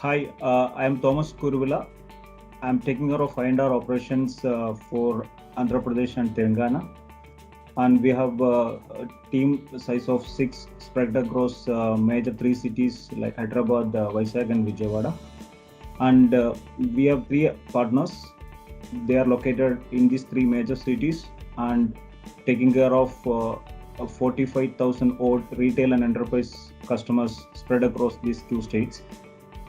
Hi, I am Thomas Kuruvilla. I am taking care of I&R operations for Andhra Pradesh and Telangana. And we have a team size of 6 spread across major 3 cities like Hyderabad, Vizag and Vijayawada. And we have 3 partners. They are located in these 3 major cities and taking care of 45,000 odd retail and enterprise customers spread across these 2 states.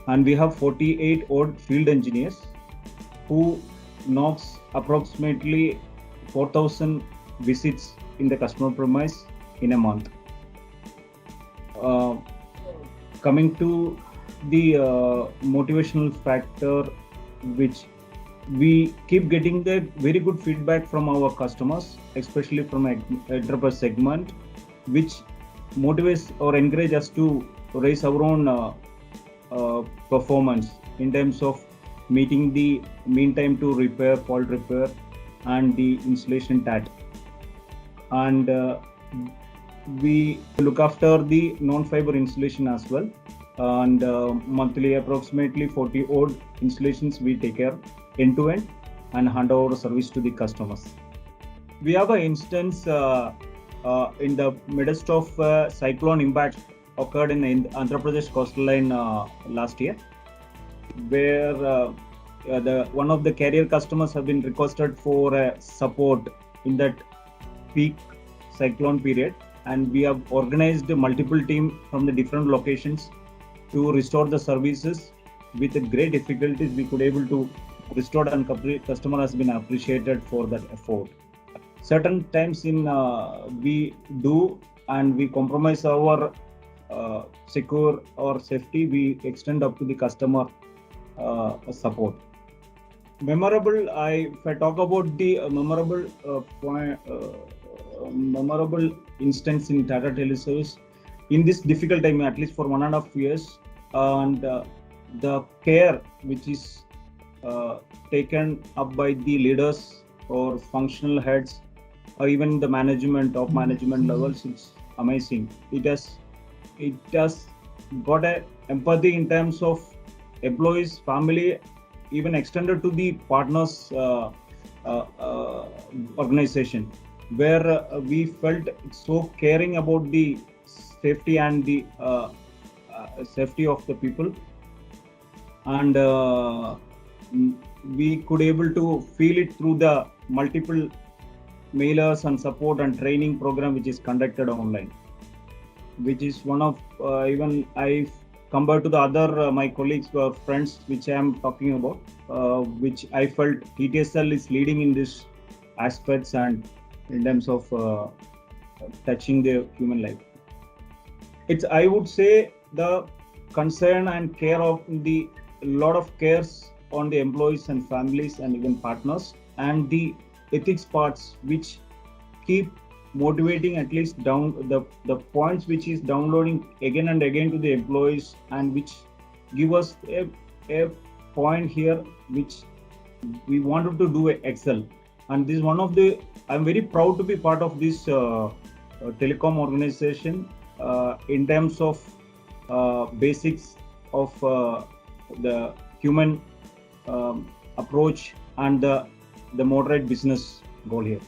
And we have 48 odd field engineers who knocks approximately 4,000 visits in the customer premise in a month. Coming to the motivational factor, which we keep getting the very good feedback from our customers, especially from enterprise segment, which motivates or encourage us to raise our own performance in terms of meeting the mean time to repair, fault repair, and the installation TAT. And we look after the non-fiber installation as well. And monthly, approximately 40 odd installations we take care end to end and hand over service to the customers. We have an instance in the midst of cyclone impact occurred in Andhra Pradesh coastal line last year, where one of the carrier customers have been requested for support in that peak cyclone period, and we have organized multiple teams from the different locations to restore the services. With great difficulties, we could able to restore, and customer has been appreciated for that effort. Certain times we do and we compromise our secure or safety, we extend up to the customer support. Memorable, if I talk about the memorable instance in Tata Teleservice in this difficult time, at least for 1.5 years, and the care which is taken up by the leaders or functional heads or even the management of management levels, it's amazing. It has got a empathy in terms of employees, family, even extended to the partners organization, where we felt so caring about the safety and the safety of the people, and we could able to feel it through the multiple mailers and support and training program which is conducted online, which is one of even I compared to the other my colleagues or friends which I am talking about, which I felt TTSL is leading in this aspects and in terms of touching the human life. It's, I would say, the concern and care of the lot of cares on the employees and families and even partners, and the ethics parts which keep motivating at least down the points which is downloading again and again to the employees, and which give us a point here which we wanted to do excel. And this is one of the, I'm very proud to be part of this telecom organization in terms of basics of the human approach and the moderate business goal here.